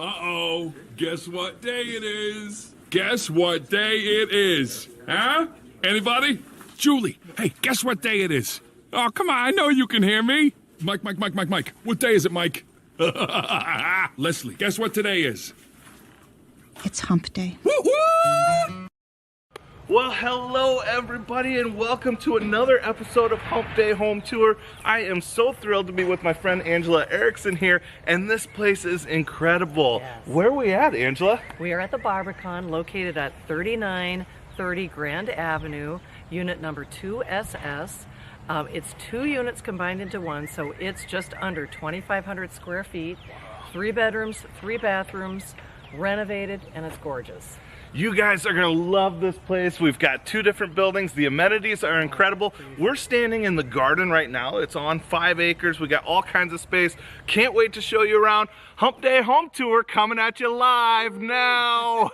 Uh-oh, guess what day it is? Guess what day it is? Huh? Anybody? Julie, hey, guess what day it is? Oh, come on, I know you can hear me. Mike. What day is it, Mike? Leslie, guess what today is? It's Hump Day. Woo-woo! Well, hello everybody and welcome to another episode of Hump Day Home Tour. I am so thrilled to be with my friend Angela Erickson here, and this place is incredible. Yes. Where are we at, Angela? We are at the Barbican, located at 3930 Grand Avenue, unit number 2SS. It's 2 units combined into one, so it's just under 2,500 square feet, 3 bedrooms, 3 bathrooms, renovated, and it's gorgeous. You guys are going to love this place. We've got 2 different buildings. The amenities are incredible. We're standing in the garden right now. It's on 5 acres. We got all kinds of space. Can't wait to show you around. Hump Day Home Tour coming at you live now.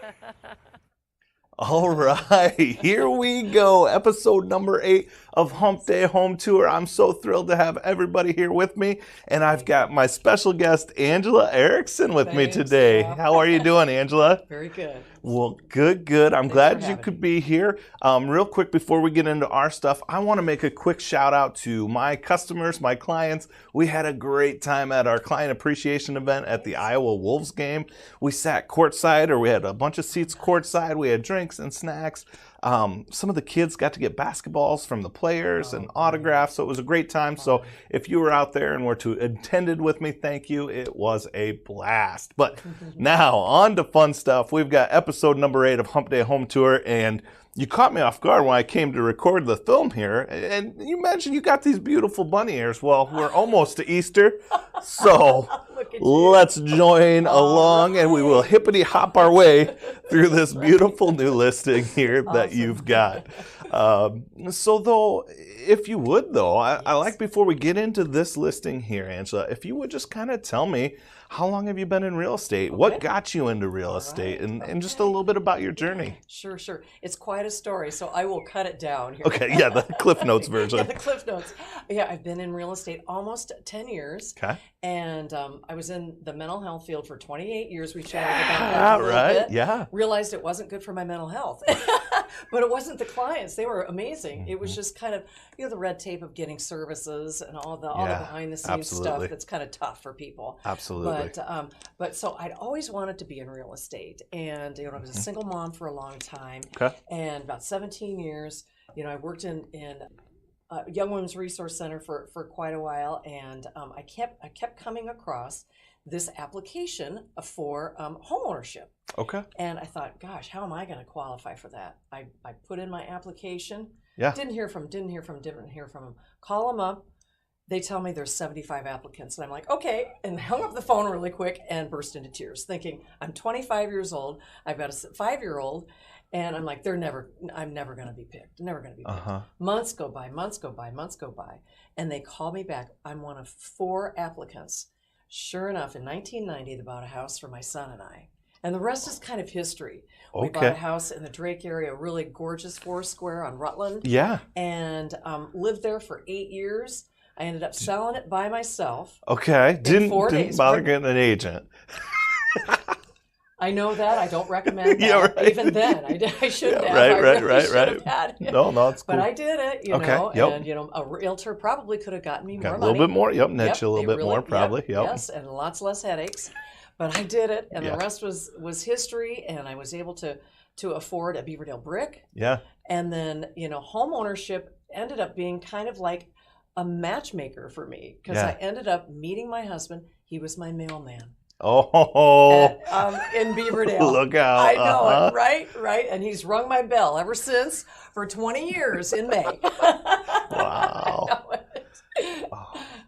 All right, here we go. Episode number 8 of Hump Day Home Tour. I'm so thrilled to have everybody here with me. And I've got my special guest, Angela Erickson, with me today. Yeah. How are you doing, Angela? Very good. Well, good. I'm glad you having could be here. Real quick, before we get into our stuff, I want to make a quick shout out to my customers, my clients. We had a great time at our client appreciation event at the Iowa Wolves game. We sat courtside, or we had a bunch of seats courtside. We had drinks and snacks. Some of the kids got to get basketballs from the players and autographs, so it was a great time. So if you were out there and were to attended with me, thank you. It was a blast. But now on to fun stuff. We've got episode number 8 of Hump Day Home Tour, and you caught me off guard when I came to record the film here. And you mentioned you got these beautiful bunny ears. Well, we're almost to Easter, so let's join along, and we will hippity hop our way through this beautiful new listing here that you've got. So though, if you would though, I like, before we get into this listing here, Angela, if you would just kind of tell me, how long have you been in real estate? What got you into real estate? And just a little bit about your journey. Sure. It's quite a story, so I will cut it down here. Okay, yeah, the Cliff Notes version. Yeah, the Cliff Notes. Yeah, I've been in real estate almost 10 years. Okay. And I was in the mental health field for 28 years. We chatted about that a little bit. Yeah. Realized it wasn't good for my mental health. But it wasn't the clients. They were amazing. It was just kind of, the red tape of getting services and all the behind the scenes stuff that's kind of tough for people. Absolutely. But so I'd always wanted to be in real estate. And, I was a single mom for a long time. Okay. And about 17 years, I worked in Young Women's Resource Center for quite a while. And I kept coming across this application for homeownership. Okay. And I thought, gosh, how am I going to qualify for that? I put in my application. Yeah. Didn't hear from them. Call them up. They tell me there's 75 applicants. And I'm like, okay. And hung up the phone really quick and burst into tears, thinking, I'm 25 years old. I've got a 5-year-old. And I'm like, I'm never going to be picked. Months go by. And they call me back. I'm one of 4 applicants. Sure enough, in 1990, they bought a house for my son and I. And the rest is kind of history. We bought a house in the Drake area, a really gorgeous 4-square on Rutland. Yeah. And lived there for 8 years. I ended up selling it by myself. Okay. Didn't bother getting an agent. I know that. I don't recommend that. Yeah, right. Even then, I shouldn't have. Right. No, it's cool. But I did it, and a realtor probably could have gotten me more money. A little bit more, net you a little bit more, probably. Yes, and lots less headaches. But I did it, and the rest was history, and I was able to afford a Beaverdale brick. Yeah. And then, home ownership ended up being kind of like a matchmaker for me, because I ended up meeting my husband. He was my mailman. Oh, in Beaverdale. Look out. I know it, right? And he's rung my bell ever since for 20 years in May. Wow.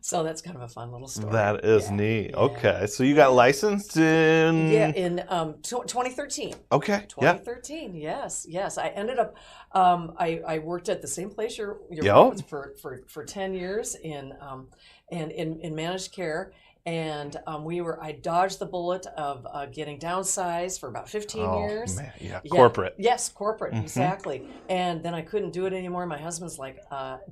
So that's kind of a fun little story. That is neat. Okay. So you got licensed in? Yeah, in 2013. Okay. 2013, yes. I ended up, I worked at the same place you're for 10 years in managed care. And I dodged the bullet of getting downsized for about 15 years. Man. Yeah, corporate. Yes, corporate, exactly. And then I couldn't do it anymore. My husband's like,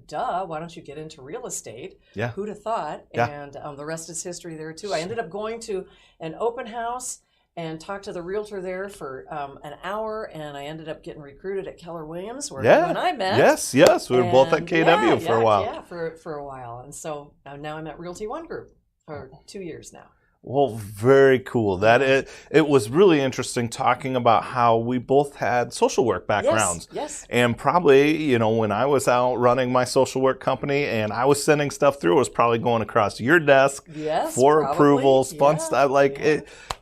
duh, why don't you get into real estate? Yeah. Who'd have thought? Yeah. And the rest is history there too. I ended up going to an open house and talked to the realtor there for an hour, and I ended up getting recruited at Keller Williams, where you and I met. Yes. We were both at KW for a while. Yeah, for a while. And so now I'm at Realty One Group for 2 years now. Well, very cool. It was really interesting talking about how we both had social work backgrounds. Yes. And probably, when I was out running my social work company and I was sending stuff through, it was probably going across your desk for approvals, fun stuff.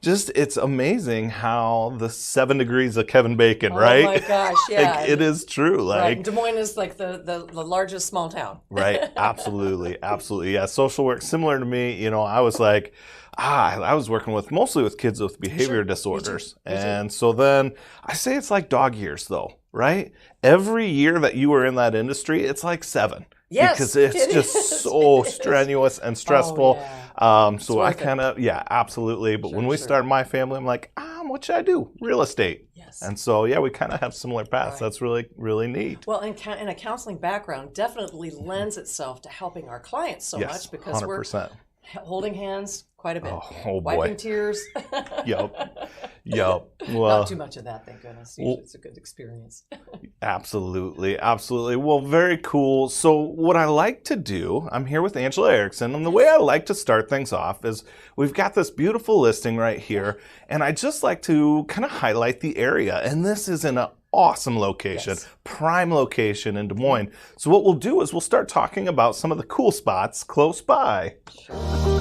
It's amazing how the 7 degrees of Kevin Bacon, right? Oh my gosh, yeah. It is true. Right. Des Moines is like the largest small town. Right. Absolutely. Yeah. Social work, similar to me, I was like, I was working mostly with kids with behavior disorders. Me too. And so then I say it's like dog years though, right? Every year that you were in that industry, it's like 7. Yes, because it's just so strenuous and stressful. Oh, yeah. So I kind of, absolutely. But when we started my family, I'm like, what should I do? Real estate. Yes. And so, we kind of have similar paths. Right. That's really, really neat. Well, and a counseling background definitely lends itself to helping our clients so much because 100%. We're holding hands quite a bit. Oh boy. Wiping tears. Yep. Well, not too much of that, thank goodness. Usually it's a good experience. Absolutely. Well, very cool. So what I like to do, I'm here with Angela Erickson, and the way I like to start things off is we've got this beautiful listing right here, and I just like to kind of highlight the area. And this is in an awesome location, prime location in Des Moines. So what we'll do is we'll start talking about some of the cool spots close by. Sure.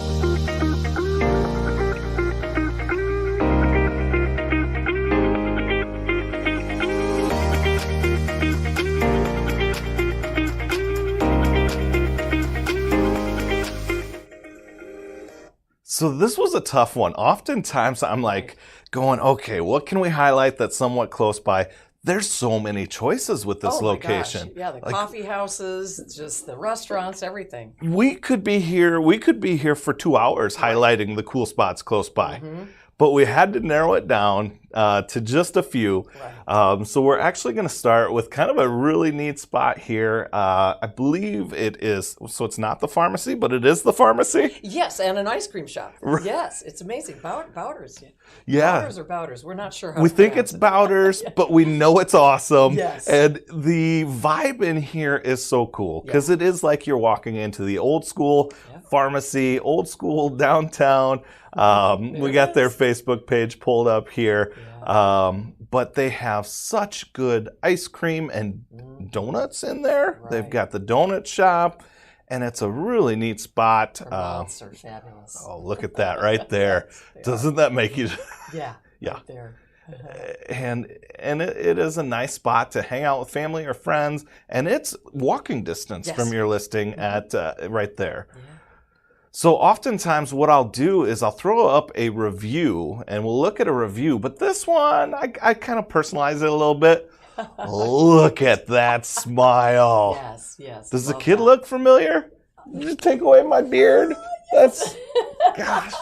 So this was a tough one. Oftentimes I'm like going, okay, what can we highlight that's somewhat close by? There's so many choices with this location. Gosh. Yeah, the coffee houses, just the restaurants, everything. We could be here for 2 hours highlighting the cool spots close by. Mm-hmm. But we had to narrow it down to just a few. Right. So we're actually going to start with kind of a really neat spot here. I believe it is, so it's not the pharmacy, but it is the pharmacy. Yes, and an ice cream shop. Right. Yes, it's amazing. Bouders. Yeah. Bouders or Bouders. We're not sure how we think it's Bouders, but we know it's awesome. Yes. And the vibe in here is so cool because it is like you're walking into the old school pharmacy, old school downtown. We got their Facebook page pulled up here. But they have such good ice cream and donuts in there. Right. They've got the donut shop, and it's a really neat spot. Malts are fabulous. Oh, look at that right there. Yes, doesn't that make you... Yeah. Right there. And it is a nice spot to hang out with family or friends, and it's walking distance from your listing at right there. Yeah. So oftentimes what I'll do is I'll throw up a review and we'll look at a review. But this one, I kind of personalize it a little bit. Look at that smile. Yes. Does the kid look familiar? Did you take away my beard? That's, gosh.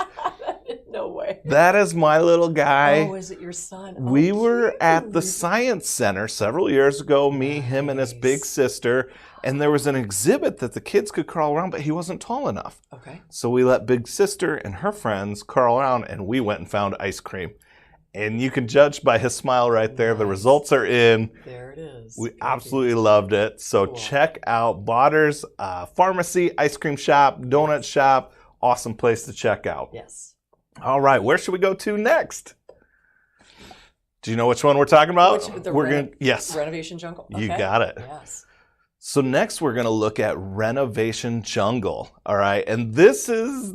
No way. That is my little guy. Oh, is it your son? We were at the Science Center several years ago, me, him, and his big sister. And there was an exhibit that the kids could crawl around, but he wasn't tall enough. Okay. So we let Big Sister and her friends crawl around, and we went and found ice cream. And you can judge by his smile right there. Nice. The results are in. There it is. We absolutely loved it. So check out Bauders Pharmacy, Ice Cream Shop, Donut Shop. Awesome place to check out. Yes. All right. Where should we go to next? Do you know which one we're talking about? Yes. Renovation Jungle. Okay. You got it. Yes. So next we're going to look at Renovation Jungle. All right. And this is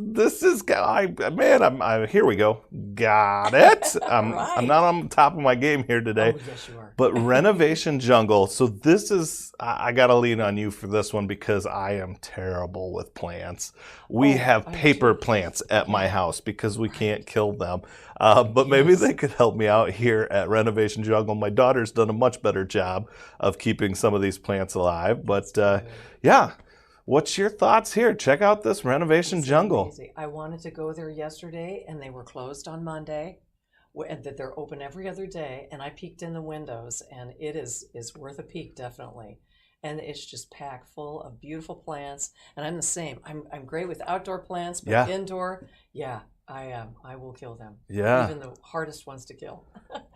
here we go. Got it. I'm not on top of my game here today. Oh, yes, you are. But Renovation Jungle. So this is, I got to lean on you for this one because I am terrible with plants. We have paper plants at my house because we can't kill them. But maybe they could help me out here at Renovation Jungle. My daughter's done a much better job of keeping some of these plants alive. But what's your thoughts here? Check out this Renovation Jungle. Amazing. I wanted to go there yesterday, and they were closed on Monday. And that they're open every other day. And I peeked in the windows, and it is worth a peek, definitely. And it's just packed full of beautiful plants. And I'm the same. I'm great with outdoor plants, but indoor, I will kill them. Yeah. Even the hardest ones to kill.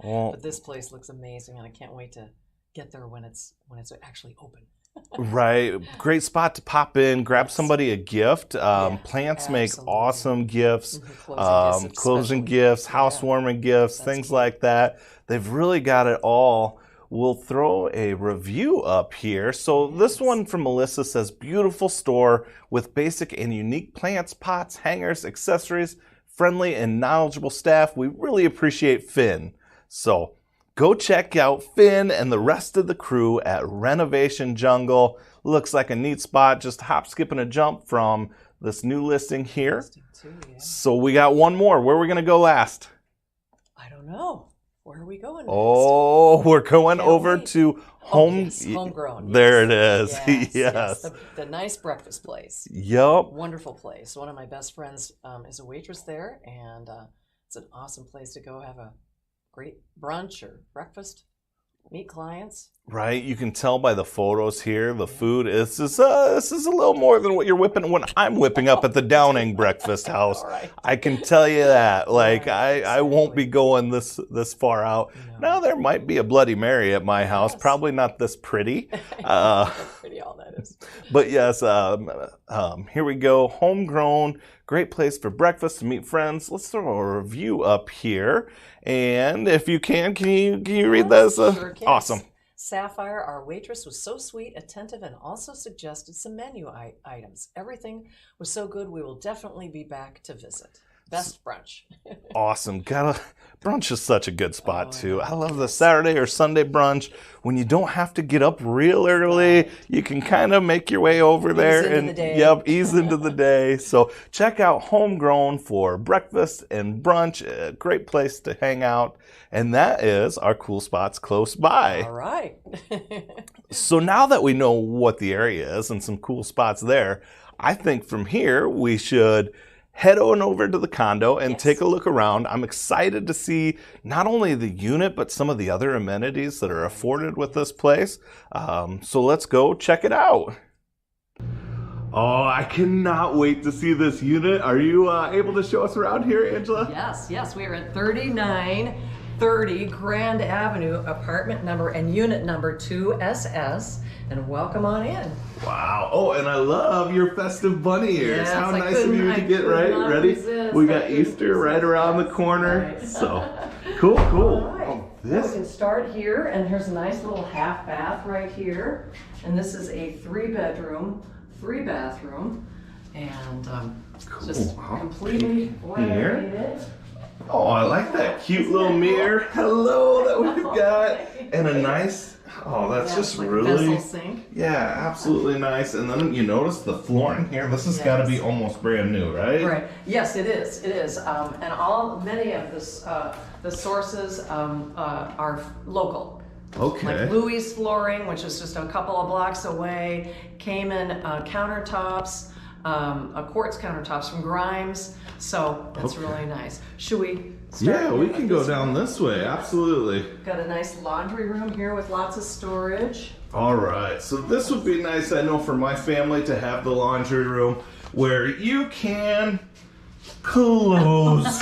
Well, But this place looks amazing, and I can't wait to get there when it's actually open. right. Great spot to pop in, grab somebody a gift. Plants make absolutely. awesome gifts, Closing closing especially. gifts, Yeah. housewarming gifts, That's things key. like that. They've really got it all. We'll throw a review up here. So this one from Melissa says, beautiful store with basic and unique plants, pots, hangers, accessories, friendly and knowledgeable staff. We really appreciate Finn. So go check out Finn and the rest of the crew at Renovation Jungle. Looks like a neat spot, just hop, skip, and a jump from this new listing here. Too, yeah. So we got one more. Where are we going to go last? I don't know. Where are we going next? Oh, we're going Can't over wait. to Homegrown. There Yes. it is. Yes. The nice breakfast place. Yup. Wonderful place. One of my best friends is a waitress there, and it's an awesome place to go have a great brunch or breakfast, meet clients. Right. You can tell by the photos here. The food is this is a little more than what you're whipping when I'm whipping up at the Downing breakfast house. All right. I can tell you that. Like Right, I won't be exactly. going this far out. No. Now there might be a Bloody Mary at my house. Yes. Probably not this pretty. That's pretty all that is. But yes, here we go. Homegrown, great place for breakfast to meet friends. Let's throw a review up here, and if you can you read this? Sure can. Awesome. Sapphire, our waitress, was so sweet, attentive, and also suggested some menu items. Everything was so good, we will definitely be back to visit. Best brunch. Awesome. Brunch is such a good spot Oh, too. yeah. I love the Saturday or Sunday brunch when you don't have to get up real early. You can kind of make your way over there into and the day. yep, ease into the day. So check out Homegrown for breakfast and brunch. A great place to hang out. And that is our cool spots close by. All right. So now that we know what the area is and some cool spots there, I think from here we should head on over to the condo and Yes. take a look around. I'm excited to see not only the unit, but some of the other amenities that are afforded with this place. So let's go check it out. Oh, I cannot wait to see this unit. Are you able to show us around here, Angela? Yes, we are at 3930 Grand Avenue, apartment number and unit number 2SS, and welcome on in. Wow. Oh, and I love your festive bunny ears. Yes, How I nice of you couldn't- to I get could right not ready. resist. We I got couldn't Easter right resist. around the Yes, corner. right. So cool. All right. Oh, We this. can start here, and here's a nice little half bath right here. And this is a 3-bedroom, 3-bathroom, and just Cool. completely Here. renovated. Oh, I like that cute little mirror. Hello that we've got. And a nice, oh, that's Yeah, just like a really, vessel sink. yeah, absolutely nice. And then you notice the flooring here. This has got to be Yes. almost brand new, right? Right. Yes, it is. It is. And many of this, the sources are local. Okay. Like Louis Flooring, which is just a couple of blocks away. Cayman countertops, quartz countertops from Grimes. So that's Okay. really nice. Should we start? Yeah, we with can go this down one? this way. Absolutely. Got a nice laundry room here with lots of storage. All right, so this would be nice, I know, for my family to have the laundry room where you can close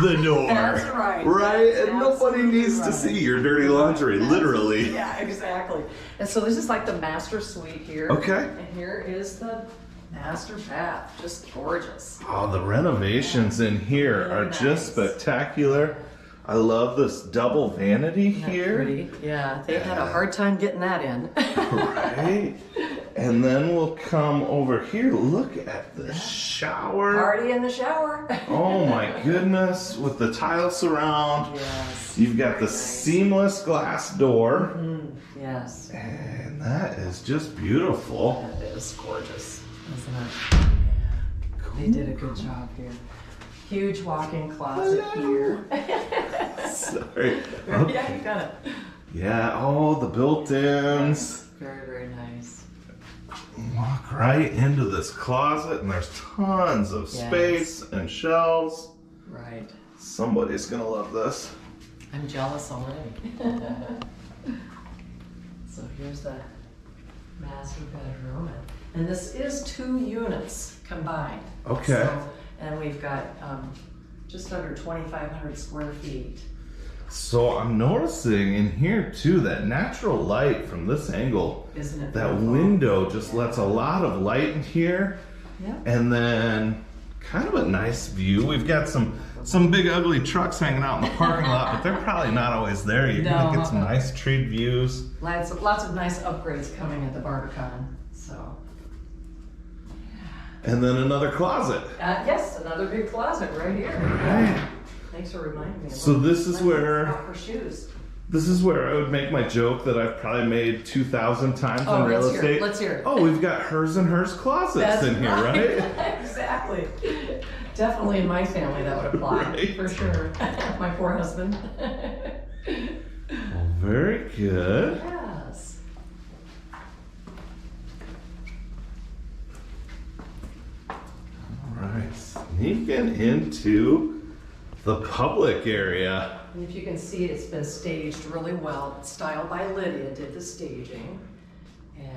the door. That's right. Right? That's And nobody absolutely needs to right. see your dirty laundry, literally. Yeah, exactly. And so this is like the master suite here. Okay. And here is the master bath. Just gorgeous. Oh, the renovations in here Really are nice. just spectacular. I love this double vanity Isn't that here. pretty? Yeah, they had a hard time getting that in. Right? And then we'll come over here. Look at the shower. Party in the shower. Oh my goodness, with the tile surround. Yes. You've got the Very nice. seamless glass door. Yes. And that is just beautiful. That is gorgeous, isn't it? Yeah. They did a good job here. Huge walk-in closet here. Sorry. Yeah, you got it. Yeah, oh, the built-ins. Very, very nice. Walk right into this closet, and there's tons of Yes. space and shelves. Right. Somebody's gonna love this. I'm jealous already. So here's the master bedroom. And this is 2 units combined. Okay. So, and we've got just under 2,500 square feet. So I'm noticing in here too that natural light from this angle. Isn't it That beautiful? window just lets a lot of light in here. Yeah. And then kind of a nice view. We've got some big ugly trucks hanging out in the parking lot, but they're probably not always there. You're gonna get some nice tree views. Lots of nice upgrades coming at the Barbican. So. And then another closet. Yes, another big closet right here. Right. Thanks for reminding me. So this is where for shoes. This is where I would make my joke that I've probably made 2,000 times in real let's hear it. estate. Let's hear it. Oh, we've got hers and hers closets That's in here, right? Exactly. Definitely in my family that would apply, Right. for sure. My poor husband. Well, very good. Yes. All right, sneaking into the public area. And if you can see, it's been staged really well. It's styled by Lydia, did the staging. And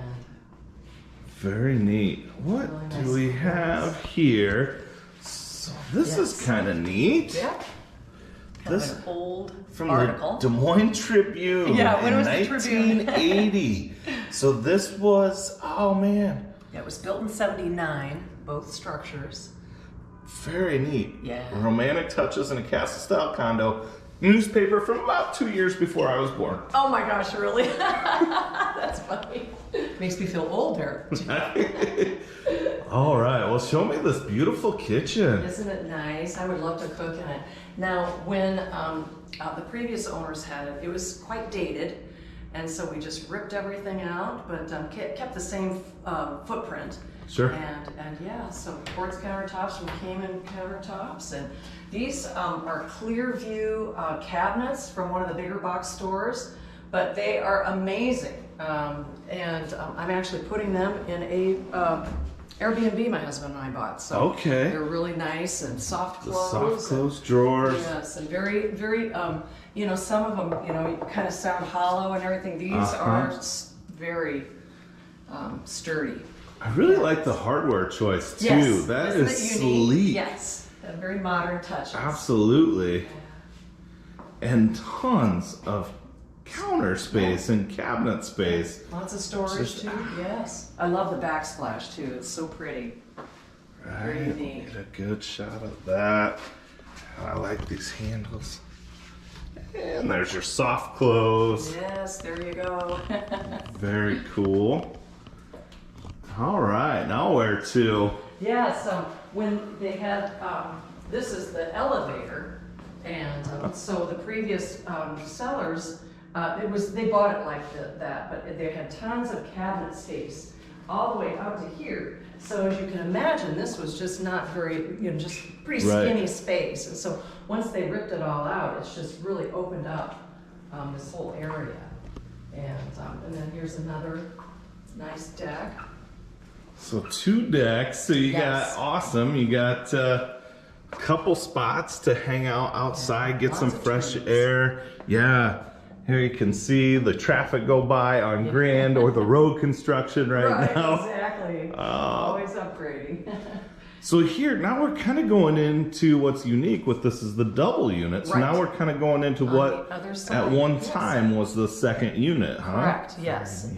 Very neat. What Really do nice we clothes. have here? So this is Yes. kind of neat. yeah, kind This of an old from article. the Des Moines Tribune Yeah, when in was the Tribune? 1980. So this was, oh man, Yeah, it was built in '79, both structures. very neat. Yeah. Romantic touches in a castle-style condo. Newspaper from about 2 years before I was born. Oh my gosh, really? That's funny. Makes me feel older. All right, well, show me this beautiful kitchen. Isn't it nice? I would love to cook in it. Now, when the previous owners had it, it was quite dated, and so we just ripped everything out, but kept the same footprint. Sure. And yeah, so quartz countertops from Cayman countertops, and these are clear view cabinets from one of the bigger box stores, but they are amazing. I'm actually putting them in a Airbnb my husband and I bought. So Okay. they're really nice and soft The close. soft close drawers. Yes, and very, very, some of them, kind of sound hollow and everything. These are very sturdy. I really like the hardware choice too. Yes, That isn't is it unique? sleek. Yes, a very modern touch. Absolutely. And tons of counter space and cabinet space. Lots of storage Just- too. Yes, I love the backsplash too. It's so pretty. Very Right. unique. Get a good shot of that. I like these handles. And there's your soft close. Yes, there you go. Very cool. All right, now where to? Yes, when they had, this is the elevator, and so the previous sellers, they bought it like that, but they had tons of cabinet space all the way up to here. So as you can imagine, this was just not very, just pretty Right. skinny space. And so once they ripped it all out, it's just really opened up this whole area. And then here's another nice deck. So 2 decks. So you Yes. got awesome. You got a couple spots to hang out outside, get Lots some of fresh trees. air. Yeah. Here you can see the traffic go by on Grand or the road construction right now. Exactly. Always upgrading. So here, now we're kind of going into what's unique with this is the double unit. So Right. now we're kind of going into On what the other side, at one yes. time was the second unit, huh? Correct, yes.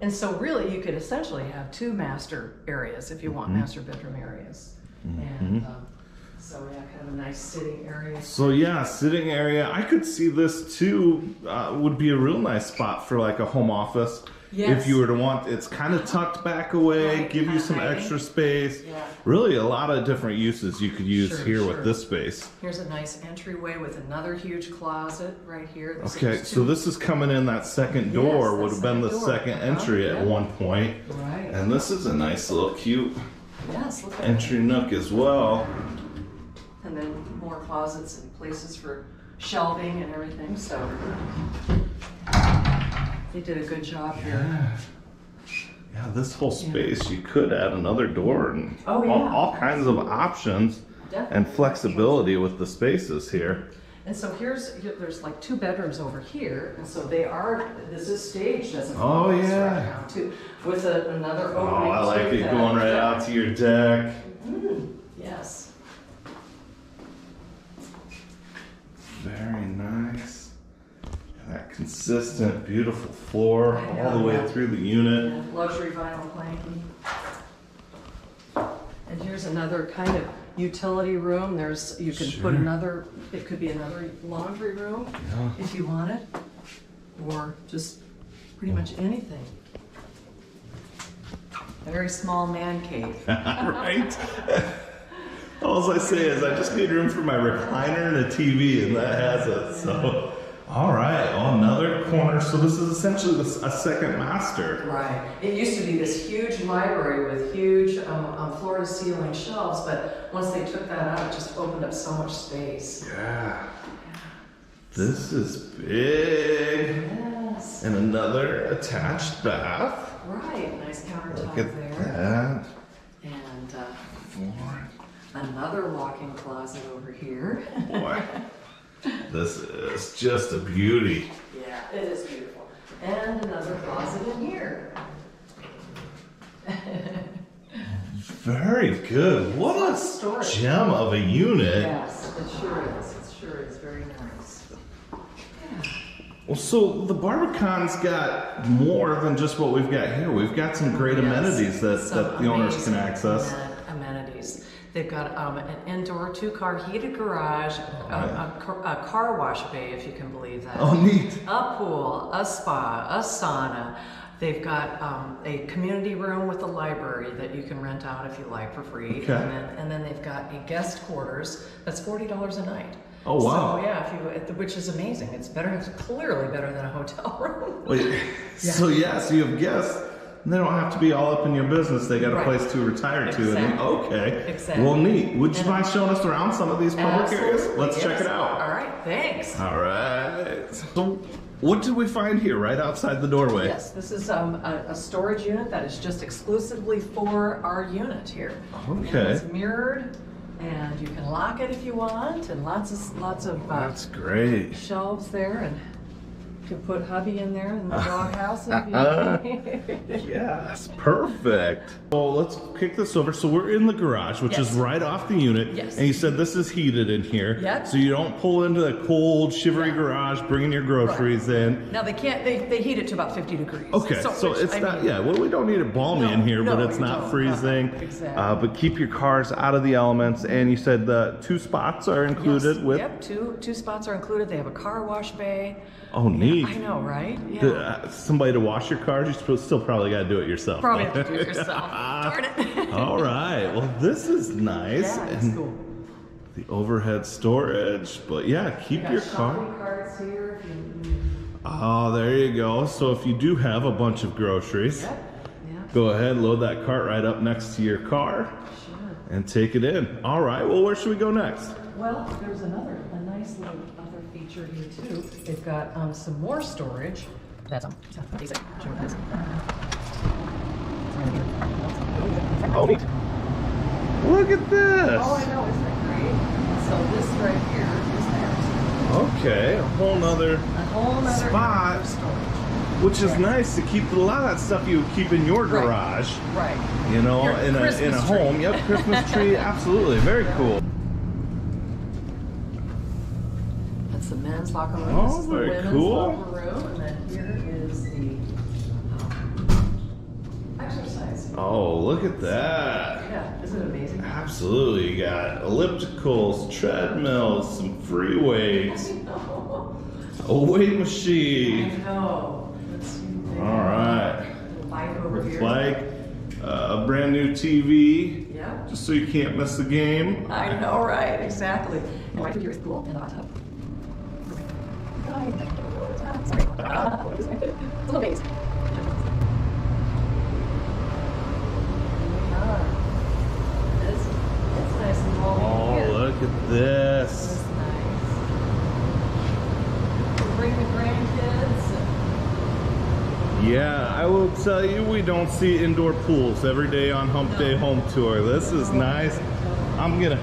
And so really you could essentially have 2 master areas if you want master bedroom areas. And so we have kind of a nice sitting area. So yeah, sitting area. I could see this too would be a real nice spot for like a home office. Yes. If you were to want, it's kind of tucked back away, Right, give you some hiding. extra space. Yeah. Really a lot of different uses you could use Sure, here sure. with this space. Here's a nice entryway with another huge closet right here. Okay, so this is coming in that second door, Yes, would that have been the second door. second entry at Yeah. one point. Right. And this is a nice little cute Yes, look at entry nook as well. And then more closets and places for shelving and everything, so they did a good job here. Yeah, this whole space, you could add another door and Oh, yeah. all kinds of options Definitely. and flexibility with the spaces here. And so there's like 2 bedrooms over here, and so this is staged as a Oh, office yeah. right now too, with another Oh, opening. I like to it that going right deck. out to your deck. Yes. Consistent, beautiful floor all the way through the unit. Yeah, luxury vinyl planking. And here's another kind of utility room. You can put another, it could be another laundry room if you want it, or just pretty much anything. A very small man cave. Right? All I say is I just need room for my recliner and a TV, and that has it. So, all right, another corner. So this is essentially a second master. Right. It used to be this huge library with huge floor-to-ceiling shelves, but once they took that out, it just opened up so much space. Yeah. This is big. Yes. And another attached bath. Right. Nice countertop Look at there. that. And Floor. another walk-in closet over here. Boy, this is just a beauty. Yeah, it is beautiful. And another closet in here. Very good. What a Storage. gem of a unit. Yes, it sure is. It sure is very nice. Well, so the Barbican's got more than just what we've got here. We've got some great amenities that the owners can access. Amenities. They've got an indoor 2-car heated garage, a car wash bay, if you can believe that. Oh, neat. A pool, a spa, a sauna. They've got a community room with a library that you can rent out if you like for free. Okay. And then they've got a guest quarters that's $40 a night. Oh, wow. So yeah, which is amazing. It's better. It's clearly better than a hotel room. Wait, so you have guests. They don't have to be all up in your business. They got a place to retire to. Exactly. And okay. Exactly. Well, neat. Would you mind showing us around some of these public areas? Let's check it out. All right. Thanks. All right. So, what did we find here right outside the doorway? Yes, this is a storage unit that is just exclusively for our unit here. Okay. And it's mirrored, and you can lock it if you want, and lots of That's great. shelves there, and you can put hubby in there in the doghouse if you Yes, perfect. Well, let's kick this over. So we're in the garage, which is right off the unit. Yes. And you said this is heated in here. Yep. So you don't pull into the cold, shivery garage, bringing your groceries in. Now they can't. They heat it to about 50 degrees. Okay, so it's not. Well, we don't need it balmy in here, but it's you not don't. freezing. Exactly. But keep your cars out of the elements. And you said the 2 spots are included Yes. with. Yep, two spots are included. They have a car wash bay. Oh, neat. I know, right? Yeah. Somebody to wash your cars, you still probably got to do it yourself. Probably have to do it yourself. Darn it. All right. Well, this is nice. Yeah, it's And cool. the overhead storage. But yeah, keep your car. Shopping carts here. If you, Oh, there you go. So if you do have a bunch of groceries, yeah. go ahead, load that cart right up next to your car Sure. and take it in. All right. Well, where should we go next? Well, there's a nice little other feature here too. They've got some more storage. That's basic. Sure it is. Oh, neat. Look at this. Oh, I know, isn't it great? So this right here is theirs. Okay, a whole nother A whole other spot. area of storage. Which is nice to keep a lot of that stuff you would keep in your Right. garage. Right. You know, Your in a Christmas home. tree. Yep, Christmas tree. Absolutely, very cool. That's the men's locker room. Oh, This is the very women's cool. locker room, and then here is the exercise. Oh, look at that. Yeah, isn't it amazing? Absolutely. You got ellipticals, treadmills, some free weights, a weight machine. I know. Let's see. All right. Little bike over here. Bike, a brand new TV, Yeah. just so you can't miss the game. I know, right? Exactly. And right here is the pool and the hot tub. Sorry. It's a little base. It's nice and warm in Oh, here. look at this. It's nice. Bring the grandkids. Yeah, I will tell you, we don't see indoor pools every day on Hump Day Home Tour. This is nice. I'm gonna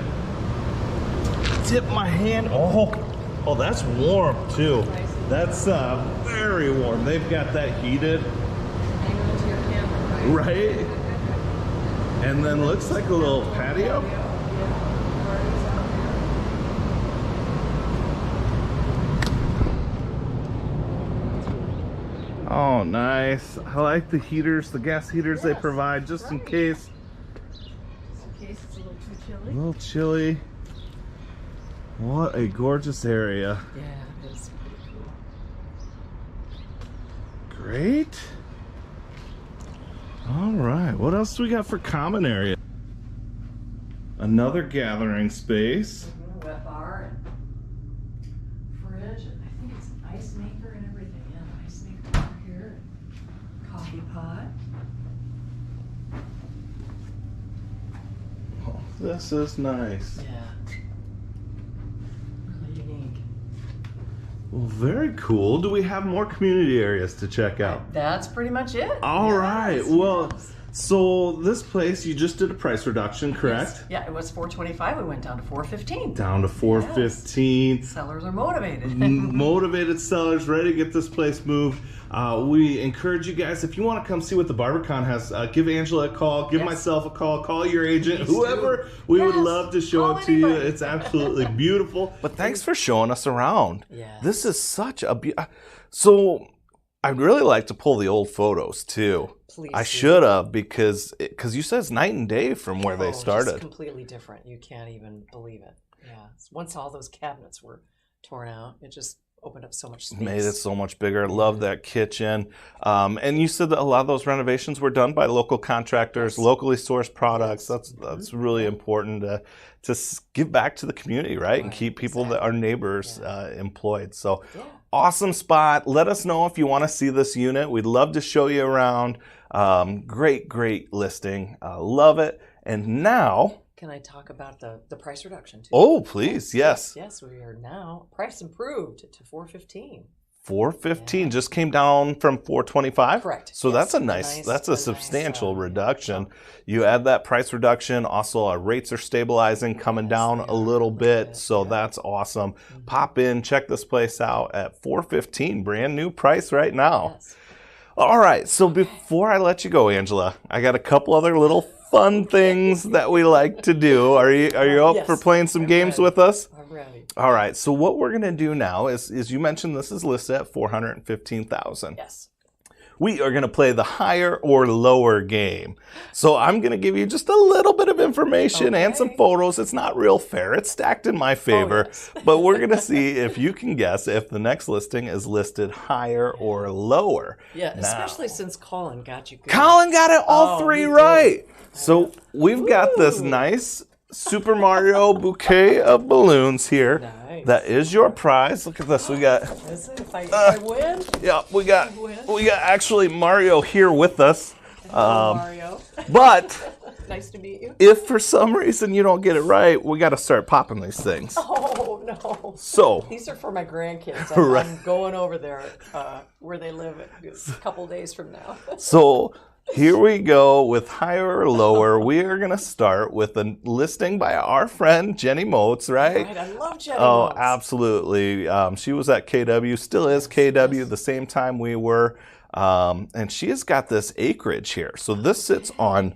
dip my hand. Oh, that's warm too. That's very warm. They've got that heated, Hang on to your camera, right? right? And then looks like a little patio. Oh, nice. I like the heaters, the gas heaters they provide, just in case. In case it's a little too chilly. A little chilly. What a gorgeous area. Yeah, it is pretty cool. Great. All right, what else do we got for common area? Another gathering space. Wet bar and fridge, and I think it's an ice maker and everything. Yeah, an ice maker over here. Coffee pot. Oh, this is nice. Yeah. Really unique. Well, very cool. Do we have more community areas to check out? That's pretty much it. All right. Yes, Well, yes. so this place, you just did a price reduction, correct? Yeah, it was $425. We went down to $415. Down to $415. Sellers are motivated. Motivated sellers ready to get this place moved. We encourage you guys, if you want to come see what the Barbican has, give Angela a call, give myself a call, call your agent, Please whoever. do. We would Yes, love to show call it to you. anybody. It's absolutely beautiful. But thanks for showing us around. Yeah. This is such a so I'd really like to pull the old photos too. Please I do. should have because you said it's night and day from where they Just started. completely different. You can't even believe it. Yeah. Once all those cabinets were torn out, it just opened up so much space. Made it so much bigger. Love that kitchen. And you said that a lot of those renovations were done by local contractors, locally sourced products. That's really important to give back to the community, right? And keep people that are neighbors employed. So awesome spot. Let us know if you want to see this unit. We'd love to show you around. Great listing. Love it. And now, Can I talk about the price reduction too? oh, please, yes. Yes, we are now price improved to $415. $415 just came down from $425. Correct. So Yes, that's a a nice, nice- that's a a nice, substantial yeah. reduction. You add that price reduction. Also, our rates are stabilizing, coming Yes, down they a are little bit. bit, So yeah. that's awesome. Pop in, check this place out at $415, brand new price right now. Yes. All right. So before I let you go, Angela, I got a couple other little fun things that we like to do. Are you up Yes, for playing some I'm games ready. with us? I'm ready. All right, so what we're going to do now is you mentioned this is listed at $415,000. Yes. We are going to play the higher or lower game. So I'm going to give you just a little bit of information and some Okay. photos. It's not real fair. It's stacked in my favor. yes. But we're going to see if you can guess if the next listing is listed higher or lower. Yeah, Now, especially since Colin got you good. Colin got it all Oh, three he did. right. So we've got this nice Super Mario bouquet of balloons here. Nice. That is your prize. Look at this. We got Is it? If I win? yeah, we got actually Mario here with us. Hello, Mario. But Nice to meet you. if for some reason you don't get it right, we got to start popping these things. Oh, no. So These are for my grandkids. Right. I'm going over there where they live a couple days from now. So here we go with higher or lower. We are going to start with a listing by our friend Jenny Motes, right? Right, I love Jenny Oh, Motes. absolutely. She was at KW, still is KW, the same time we were. And she has got this acreage here. So this sits on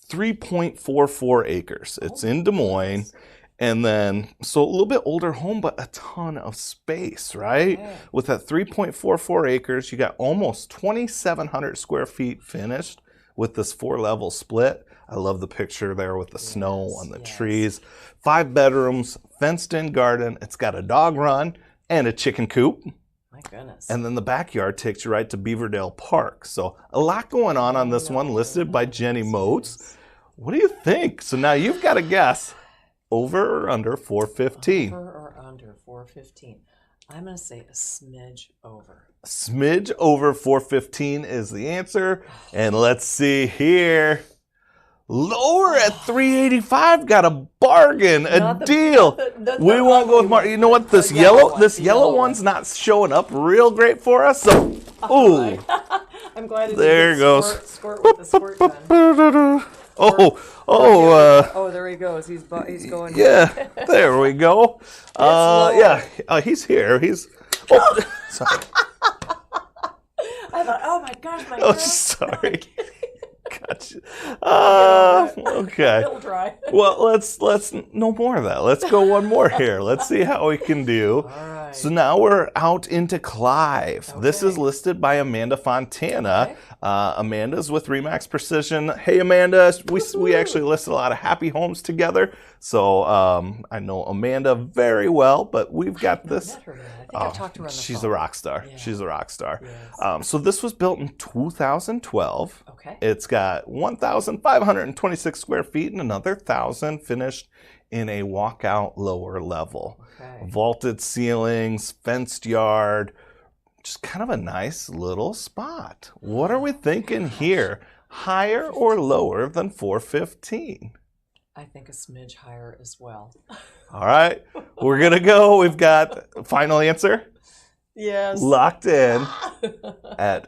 3.44 acres. It's in Des Moines. And then, so a little bit older home, but a ton of space, right? Yeah. With that 3.44 acres, you got almost 2,700 square feet finished with this 4-level split. I love the picture there with the snow on the trees. 5 bedrooms, fenced in garden. It's got a dog run and a chicken coop. My goodness. And then the backyard takes you right to Beaverdale Park. So a lot going on this one, listed by Jenny Motes. What do you think? So now you've got to guess. Over or under 415? Over or under 415? I'm going to say a smidge over. Smidge over 415 is the answer. And let's see here. Lower at 385. Got a bargain, a Not the- deal. We won't go with You know what? This yellow one's not showing up real great for us. So, ooh. I'm glad it There didn't goes. Squirt with the squirt gun. Oh, Oh, there he goes. He's going. yeah, there we go. lower. Yeah, he's here. Sorry. I thought, oh my gosh, my Oh, girl. sorry. Gotcha. Okay. It'll dry. Well, let's no more of that. Let's go one more here. Let's see how we can do. All right. Right. So now we're out into Clive. This is Okay. listed by Amanda Fontana. Okay. Amanda's with Remax Precision. Hey, Amanda, we actually listed a lot of happy homes together. So I know Amanda very well, but we've got this. Met her yet. I think I've talked to her on the She's phone. a rock star. Yeah. She's a rock star. Yes. So this was built in 2012. Okay. It's got 1,526 square feet and another 1,000 finished in a walkout lower level. Okay. Vaulted ceilings, fenced yard, just kind of a nice little spot. What are we thinking here? Higher or lower than 415? I think a smidge higher as well. All right, we're gonna go. We've got final answer Yes. locked in at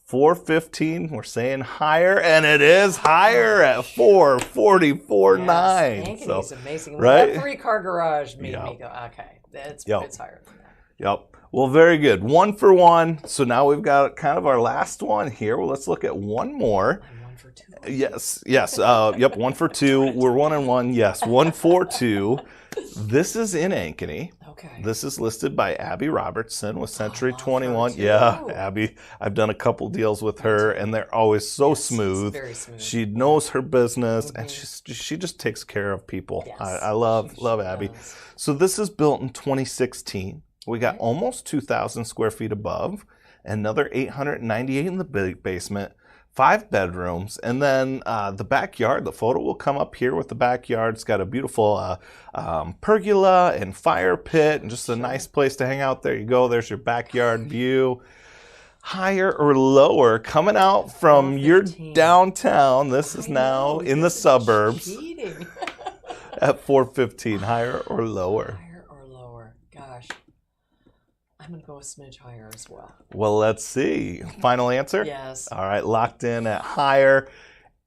415. We're saying higher, and it is higher at 444.9. Yes. So, Ankeny's amazing. right? That 3-car garage made Yeah. me go, okay, it's Yep. higher than that. yep. Well, very good. 1 for 1. So now we've got kind of our last one here. Well, let's look at one more. I'm 1 for 2. Yes. Yep. 1 for 2. We're 1 and 1. Yes. 1 for 2. This is in Ankeny. Okay. This is listed by Abby Robertson with Century love her 21. too. Yeah, Abby. I've done a couple deals with her, and they're always so Yes, smooth. very smooth. She knows her business, and she just takes care of people. Yes, I love she Abby. does. So this is built in 2016. We got almost 2,000 square feet above, another 898 in the basement. 5 bedrooms, and then the backyard. The photo will come up here with the backyard. It's got a beautiful pergola and fire pit, and just a nice place to hang out. There you go. There's your backyard view. Higher or lower, coming out from your 415. downtown. This is now in the suburbs Cheating. at 415. Higher or lower? Higher or lower? Gosh. I'm going to go a smidge higher as well. Well, let's see. Final answer? Yes. All right, locked in at higher.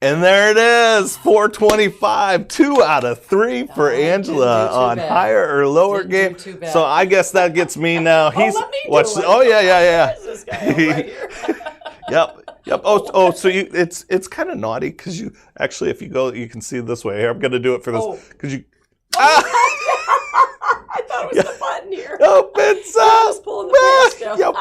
And there it is, 425, 2 out of 3 for didn't Angela do too on bad. higher or lower Didn't do game. too bad. So I guess that gets me now. Let me do it. Oh yeah. Where's this guy right here? Yep. Oh, so it's kind of naughty because you actually, if you go, you can see it this way. Here, I'm gonna do it for this Oh. because you. I thought it was the button here. Oh, it's I was pulling the pants down. Yep.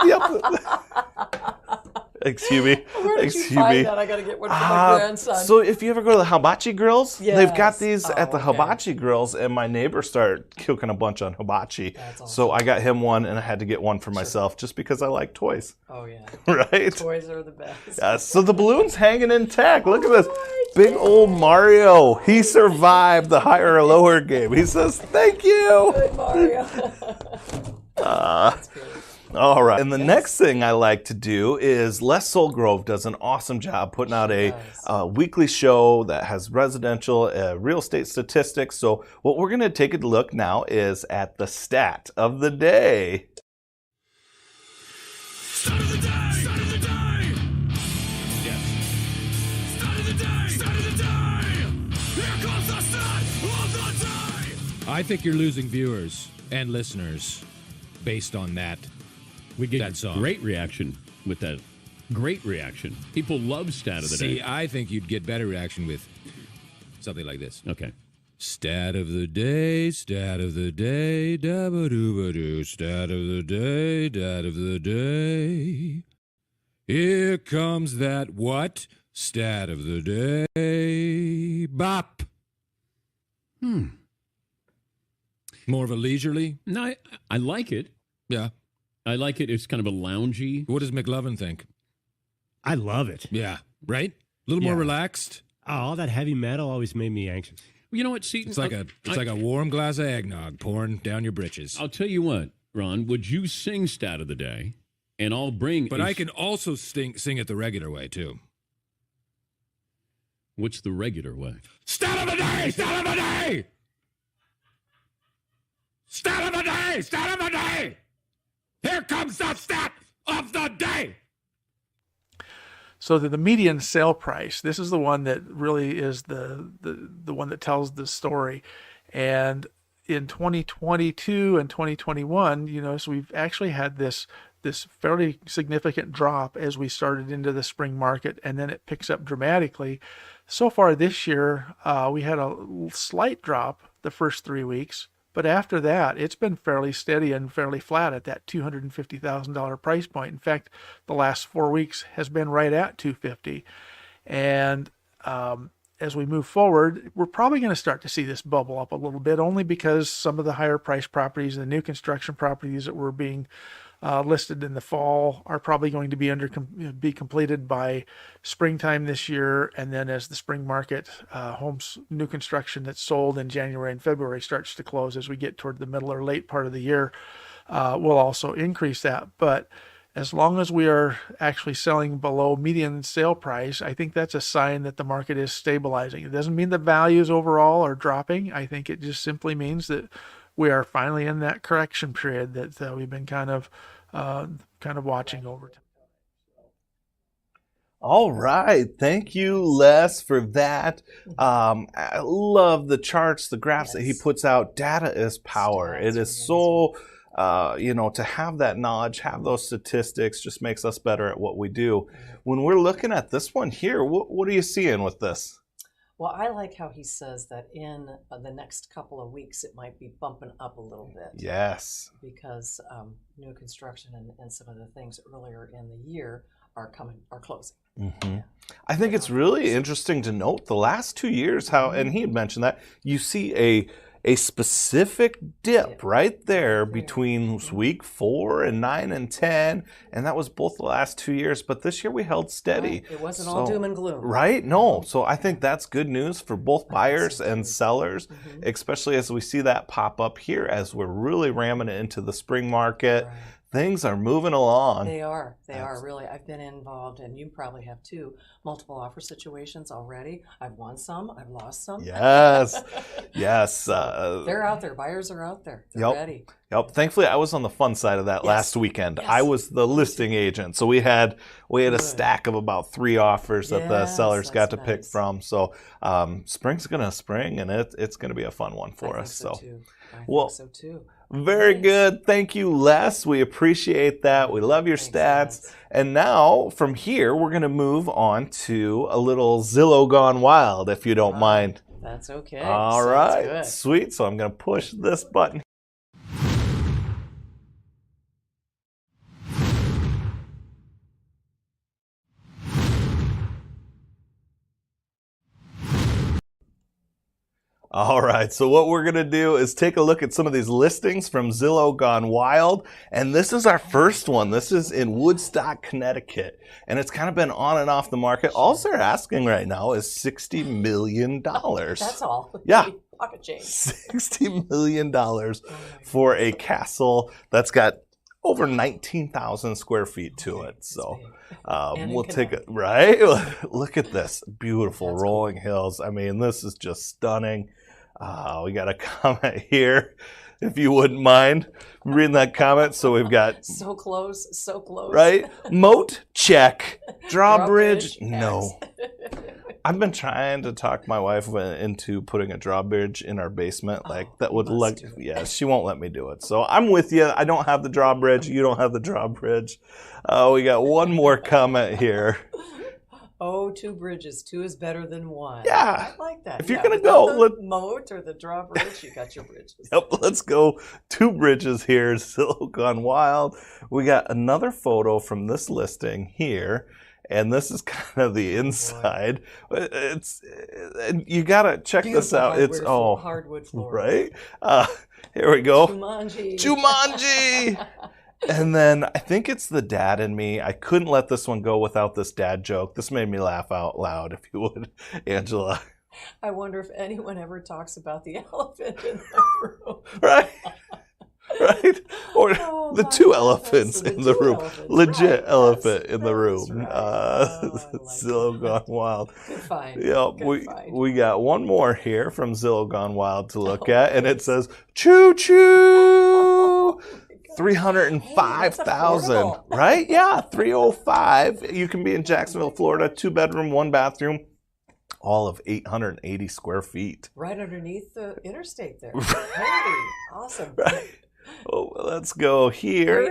Excuse me. Where did you find that? I got to get one for my grandson. So if you ever go to the hibachi grills, they've got Yes. these at the okay. hibachi grills, and my neighbor started cooking a bunch on hibachi. That's awesome. So I got him one, and I had to get one for myself just because I like toys, Oh, yeah. right? Toys are the best. So the balloon's hanging intact. Look at this. Big old Mario. He survived the higher or lower game. He says, thank you. Good, Mario. That's good. All right. And the next thing I like to do is Les Soulgrove does an awesome job putting out a weekly show that has residential real estate statistics. So what we're going to take a look now is at the stat of the day. Start of the day! Start of the day! Yes. Start of the day! Start of the day! Here comes the start of the day! I think you're losing viewers and listeners based on that. We get That song. great reaction with that. Great reaction. People love stat of the See, day. I think you'd get better reaction with something like this. Okay. Stat of the day, dabba-dooba-doo, stat of the day, dat of the day. Here comes that what? Stat of the day. Bop. More of a leisurely? No, I like it. Yeah. I like it. It's kind of a loungy. What does McLovin think? I love it. Yeah, right? A little more Yeah. relaxed. Oh, all that heavy metal always made me anxious. You know what? See, It's like a warm glass of eggnog pouring down your britches. I'll tell you what, Ron. Would you sing stat of the day? And I'll bring. But I can also sing it the regular way too. What's the regular way? Stat of the day! Stat of the day! Stat of the day! Stat of the day! Here comes the stat of the day! So the median sale price, this is the one that really is the one that tells the story. And in 2022 and 2021, so we've actually had this fairly significant drop as we started into the spring market, and then it picks up dramatically. So far this year, we had a slight drop the first 3 weeks, But after that, it's been fairly steady and fairly flat at that $250,000 price point. In fact, the last 4 weeks has been right at $250,000. And as we move forward, we're probably going to start to see this bubble up a little bit, only because some of the higher price properties, the new construction properties that were being listed in the fall, are probably going to be completed by springtime this year. And then as the spring market, homes, new construction that's sold in January and February starts to close as we get toward the middle or late part of the year, will also increase that. But as long as we are actually selling below median sale price, I think that's a sign that the market is stabilizing. It doesn't mean the values overall are dropping. I think it just simply means that we are finally in that correction period that we've been kind of watching over time. All right. Thank you, Les, for that. I love the charts, the graphs that he puts out. Data is power. It is so, to have that knowledge, have those statistics just makes us better at what we do. When we're looking at this one here, what are you seeing with this? Well, I like how he says that in the next couple of weeks, it might be bumping up a little bit. Yes. Because new construction and some of the things earlier in the year are closing. Mm-hmm. I think it's really interesting to note the last 2 years how, and he had mentioned that, you see a specific dip right there between week 4 and 9 and 10, and that was both the last 2 years. But this year we held steady. Right. It wasn't all doom and gloom, right? No. So I think that's good news for both buyers and sellers, especially as we see that pop up here as we're really ramming it into the spring market. Right. Things are moving along. They are really. I've been involved, and you probably have too, multiple offer situations already. I've won some, I've lost some. Yes, yes. They're out there. Buyers are out there. They're ready. Yep. Thankfully, I was on the fun side of that last weekend. Yes. I was the listing agent, so we had a stack of about 3 offers that the sellers got to pick from. So spring's gonna spring, and it's gonna be a fun one for us. So too. I think so too. Very good. Thank you, Les. We appreciate that. We love your stats. And now, from here, we're going to move on to a little Zillow Gone Wild, if you don't mind. That's okay. All right. Good. Sweet. So I'm going to push this button. All right, so what we're going to do is take a look at some of these listings from Zillow Gone Wild, and this is our first one. This is in Woodstock, Connecticut, and it's kind of been on and off the market. All they're asking right now is $60 million. That's all. Yeah. Pocket change. $60 million for a castle that's got over 19,000 square feet to it. So we'll take it, right? Look at this. Beautiful rolling hills. I mean, this is just stunning. We got a comment here, if you wouldn't mind reading that comment. So we've got so close, right? Moat, check. Drawbridge, no. I've been trying to talk my wife into putting a drawbridge in our basement. That would she won't let me do it. So I'm with you. I don't have the drawbridge. You don't have the drawbridge. We got one more comment here. Oh, 2 bridges. 2 is better than 1. Yeah. I like that. If you're going to go. The moat or the drawbridge, you got your bridges. Yep, let's go. 2 bridges here. Zillow Gone Wild. We got another photo from this listing here. And this is kind of the inside. You got to check this out. It's hardwood floor. Right? Here we go. Jumanji. And then I think it's the dad in me. I couldn't let this one go without this dad joke. This made me laugh out loud, if you would, Angela. I wonder if anyone ever talks about the elephant in the room. Right? Right? Or the 2 elephants in the room. Legit elephant in the room. Zillow Gone Wild. Good find. Yeah, we got one more here from Zillow Gone Wild to look at, and it says, choo choo! 305,000, right? Yeah, 305. You can be in Jacksonville, Florida, 2-bedroom, 1 bathroom, all of 880 square feet. Right underneath the interstate there. Hey, awesome. Right. Oh, let's go Great here.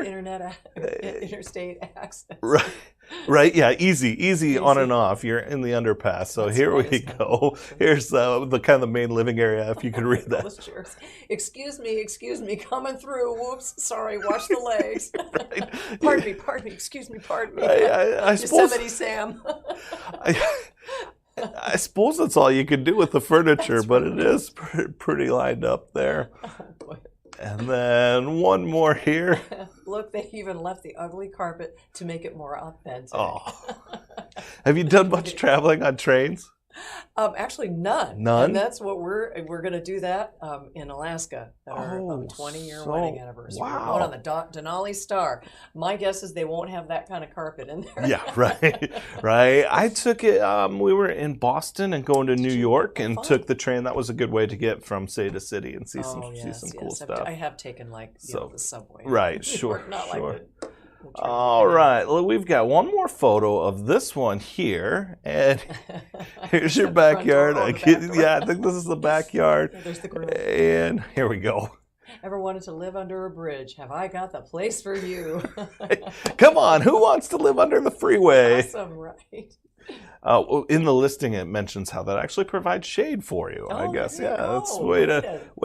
interstate access. Right, yeah, easy on and off. You're in the underpass. So That's here right, we it's not go. awesome. Here's the kind of the main living area, if you could read that. Those chairs. Excuse me, coming through. Whoops, sorry, watch the legs. Pardon me, excuse me, pardon me. I suppose, Yosemite Sam. I suppose that's all you can do with the furniture, That's but right. it is pretty lined up there. Oh, boy. And then one more here. Look, they even left the ugly carpet to make it more authentic. Oh. Have you done much traveling on trains? Actually, none. None? And that's what we're going to do that in Alaska at our Oh, 20-year so- wedding anniversary. We're wow. going on the Denali Star. My guess is they won't have that kind of carpet in there. Yeah, right. I took it. We were in Boston and going to New York and Fun. took the train. That was a good way to get from city to city and see Oh, see yes, some cool yes. stuff. I have taken the subway. Right, sure, Not sure. Like the train. All right, well, we've got one more photo of this one here, and here's your The front backyard. door or the back door? Yeah, I think this is the backyard. Yeah, there's the grill. And here we go. Ever wanted to live under a bridge? Have I got the place for you? Come on, who wants to live under the freeway? Awesome, right? Well, in the listing, it mentions how that actually provides shade for you. I Oh, guess, there you yeah, that's go. way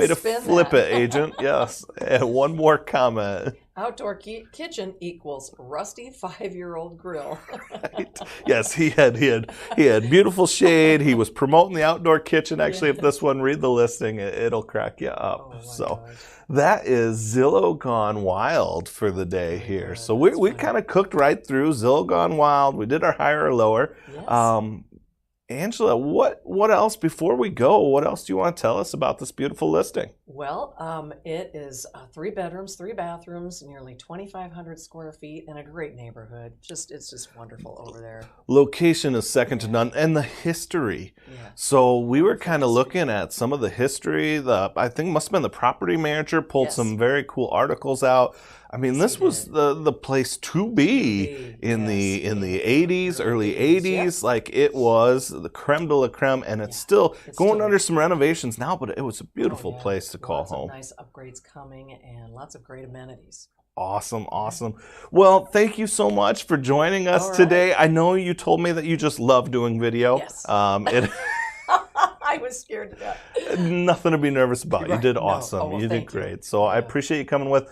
to Spin flip that. it, agent. Yes. And one more comment. Outdoor kitchen equals rusty 5-year-old grill. Yes, he had beautiful shade. He was promoting the outdoor kitchen. Actually, if this one, read the listing, it'll crack you up. Oh, my So gosh. that is Zillow Gone Wild for the day here. So we kind of cooked right through Zillow Gone Wild. We did our higher or lower. Yes. Angela, what else before we go? What else do you want to tell us about this beautiful listing? Well, it is 3 bedrooms, 3 bathrooms, nearly 2,500 square feet in a great neighborhood. It's just wonderful over there. Location is second to none, and the history. Yeah. So we were kind of looking at some of the history. I think must have been the property manager pulled Yes. some very cool articles out. I mean, Yes, this he was did. the place to be in the Yes. 80s, early 80s. Yep. Like it was the creme de la creme, and it's still going under some renovations now. But it was a beautiful place to call Lots home. of nice upgrades coming and lots of great amenities. Awesome. Well, thank you so much for joining us All right. today. I know you told me that you just love doing video. Yes. It I was scared to death. nothing to be nervous about. You Right. did No. awesome. Oh, well, You did thank you. great. So I appreciate you coming with.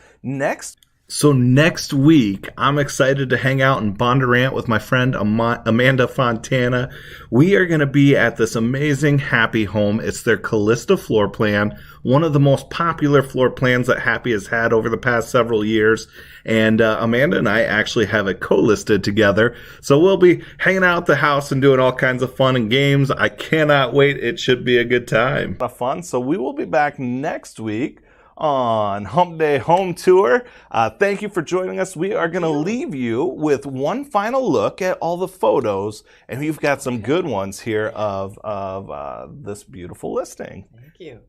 So next week, I'm excited to hang out in Bondurant with my friend Amanda Fontana. We are going to be at this amazing Happy home. It's their Callista floor plan, one of the most popular floor plans that Happy has had over the past several years. And Amanda and I actually have it co-listed together. So we'll be hanging out at the house and doing all kinds of fun and games. I cannot wait. It should be a good time. Fun. So we will be back next week on Hump Day Home Tour. Thank you for joining us. We are going to leave you with one final look at all the photos, and we've got some good ones here of this beautiful listing. Thank you.